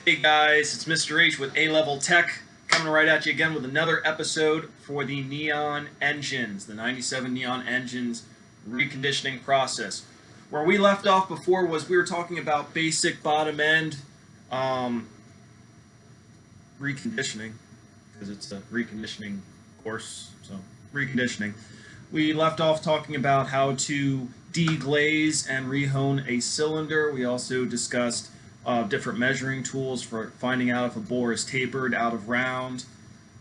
Hey guys, it's Mr. H with A-Level Tech, coming right at you again with another episode for the Neon engines, the 97 Neon engines reconditioning process. Where we left off before was we were talking about basic bottom end reconditioning, because it's a reconditioning course, so reconditioning. We left off talking about how to deglaze and rehone a cylinder. We also discussed different measuring tools for finding out if a bore is tapered out of round,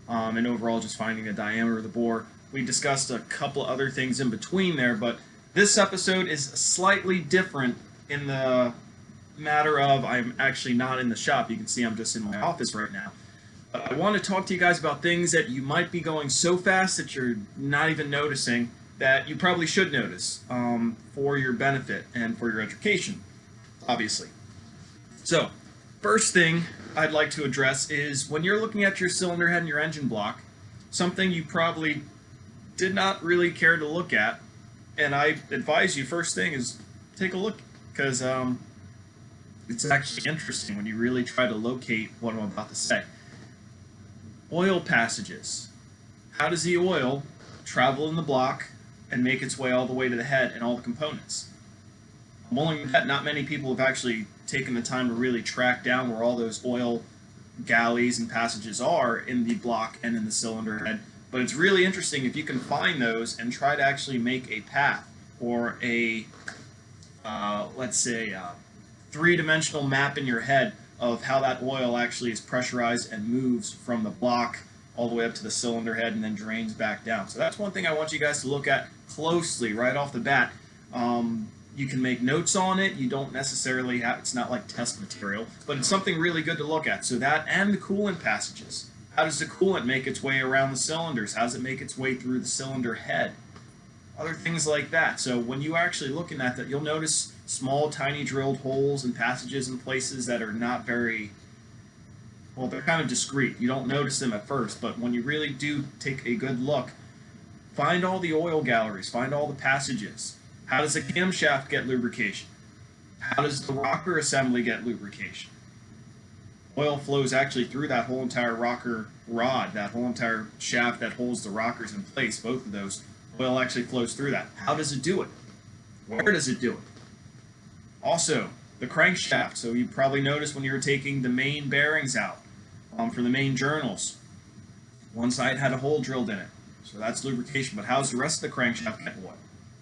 and overall just finding the diameter of the bore. We discussed a couple other things in between there, but this episode is slightly different in the matter of I'm actually not in the shop. You can see I'm just in my office right now. But I want to talk to you guys about things that you might be going so fast that you're not even noticing that you probably should notice for your benefit and for your education, obviously. So, first thing I'd like to address is when you're looking at your cylinder head and your engine block, something you probably did not really care to look at, and I advise you first thing is take a look, because it's actually interesting when you really try to locate what I'm about to say. Oil passages. How does the oil travel in the block and make its way all the way to the head and all the components? I'm willing to bet not many people have actually taken the time to really track down where all those oil galleys and passages are in the block and in the cylinder head, but it's really interesting if you can find those and try to actually make a path or a, let's say, three-dimensional map in your head of how that oil actually is pressurized and moves from the block all the way up to the cylinder head and then drains back down. So that's one thing I want you guys to look at closely right off the bat. You can make notes on it. You don't necessarily have, it's not like test material, but it's something really good to look at. So that and the coolant passages. How does the coolant make its way around the cylinders? How does it make its way through the cylinder head? Other things like that. So when you actually looking at that, you'll notice small, tiny drilled holes and passages in places that are not very, well, they're kind of discreet. You don't notice them at first, but when you really do take a good look, find all the oil galleries, find all the passages. How does a camshaft get lubrication? How does the rocker assembly get lubrication? Oil flows actually through that whole entire rocker rod, that whole entire shaft that holds the rockers in place, both of those. Oil actually flows through that. How does it do it? Where does it do it? Also, the crankshaft. So you probably noticed when you were taking the main bearings out for the main journals, one side had a hole drilled in it. So that's lubrication. But how does the rest of the crankshaft get oil?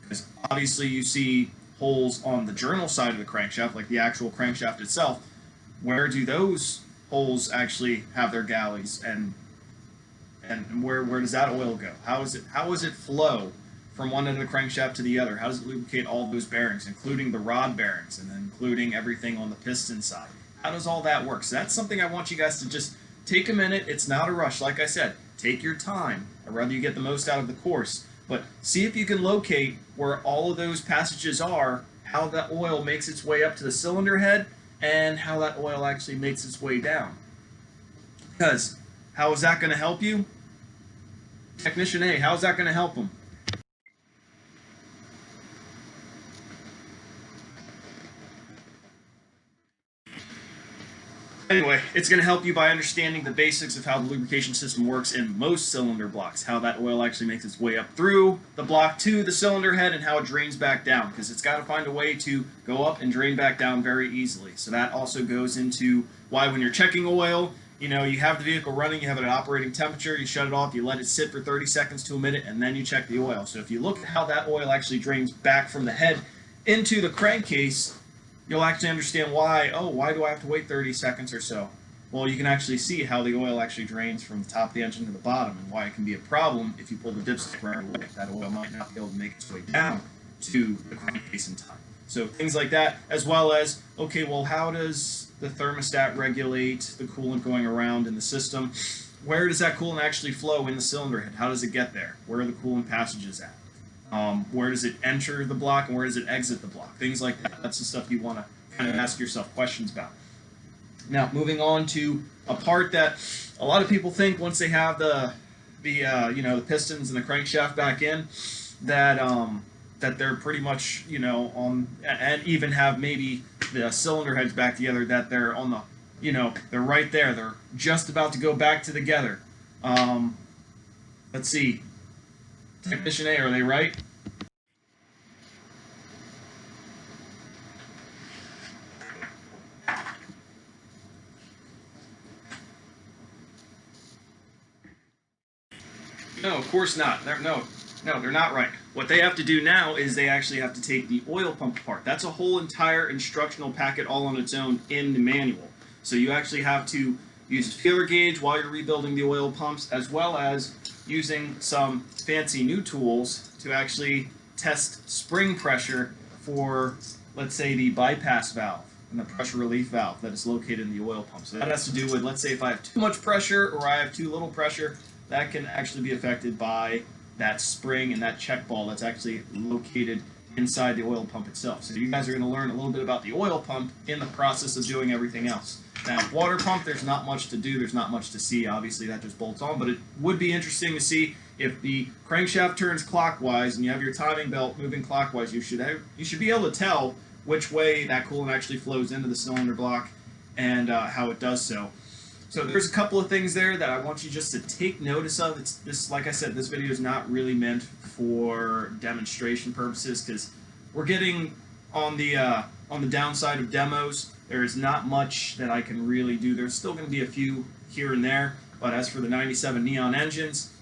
Because obviously you see holes on the journal side of the crankshaft, like the actual crankshaft itself. Where do those holes actually have their galleys, and where does that oil go? How does it flow from one end of the crankshaft to the other? How does it lubricate all those bearings, including the rod bearings, and then including everything on the piston side? How does all that work? So that's something I want you guys to just take a minute. It's not a rush. Like I said, take your time. I'd rather you get the most out of the course. But see if you can locate where all of those passages are, how that oil makes its way up to the cylinder head, and how that oil actually makes its way down. Because how is that going to help you? Technician A, how is that going to help them? Anyway, it's going to help you by understanding the basics of how the lubrication system works in most cylinder blocks, how that oil actually makes its way up through the block to the cylinder head, and how it drains back down, because it's got to find a way to go up and drain back down very easily. So that also goes into why when you're checking oil, you know, you have the vehicle running, you have it at operating temperature, you shut it off, you let it sit for 30 seconds to a minute, and then you check the oil. So if you look at how that oil actually drains back from the head into the crankcase, you'll actually understand why, why do I have to wait 30 seconds or so? Well, you can actually see how the oil actually drains from the top of the engine to the bottom, and why it can be a problem if you pull the dipstick right away. That oil might not be able to make its way down to the crankcase in time. So things like that, as well as, okay, well, how does the thermostat regulate the coolant going around in the system? Where does that coolant actually flow in the cylinder head? How does it get there? Where are the coolant passages at? Where does it enter the block, and where does it exit the block? Things like that. That's the stuff you want to kind of ask yourself questions about. Now, moving on to a part that a lot of people think once they have the pistons and the crankshaft back in, that that they're pretty much, on, and even have maybe the cylinder heads back together, that they're on the you know, they're right there. They're just about to go back together. Let's see. Technician A, are they right? No, of course not. No, they're not right. What they have to do now is they actually have to take the oil pump apart. That's a whole entire instructional packet all on its own in the manual. So you actually have to use a feeler gauge while you're rebuilding the oil pumps, as well as using some fancy new tools to actually test spring pressure for, let's say, the bypass valve and the pressure relief valve that is located in the oil pump. So that has to do with, let's say, if I have too much pressure or I have too little pressure, that can actually be affected by that spring and that check ball that's actually located inside the oil pump itself. So you guys are going to learn a little bit about the oil pump in the process of doing everything else. Now, water pump, there's not much to do. There's not much to see. Obviously, that just bolts on. But it would be interesting to see if the crankshaft turns clockwise and you have your timing belt moving clockwise. You should be able to tell which way that coolant actually flows into the cylinder block and how it does so. So there's a couple of things there that I want you just to take notice of. Like I said, this video is not really meant for demonstration purposes because we're getting on the downside of demos. There is not much that I can really do. There's still going to be a few here and there, but as for the 97 Neon engines,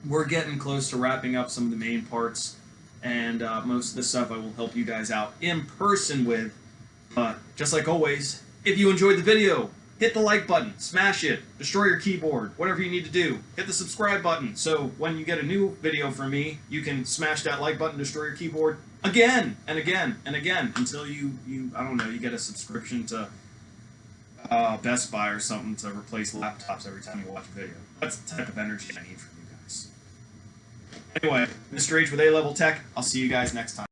we're getting close to wrapping up some of the main parts, and most of the stuff I will help you guys out in person with. But just like always, if you enjoyed the video, hit the like button, smash it, destroy your keyboard, whatever you need to do. Hit the subscribe button so when you get a new video from me, you can smash that like button, destroy your keyboard again and again and again until you I don't know, you get a subscription to Best Buy or something to replace laptops every time you watch a video. That's the type of energy I need from you guys. Anyway, Mr. H with A-Level Tech. I'll see you guys next time.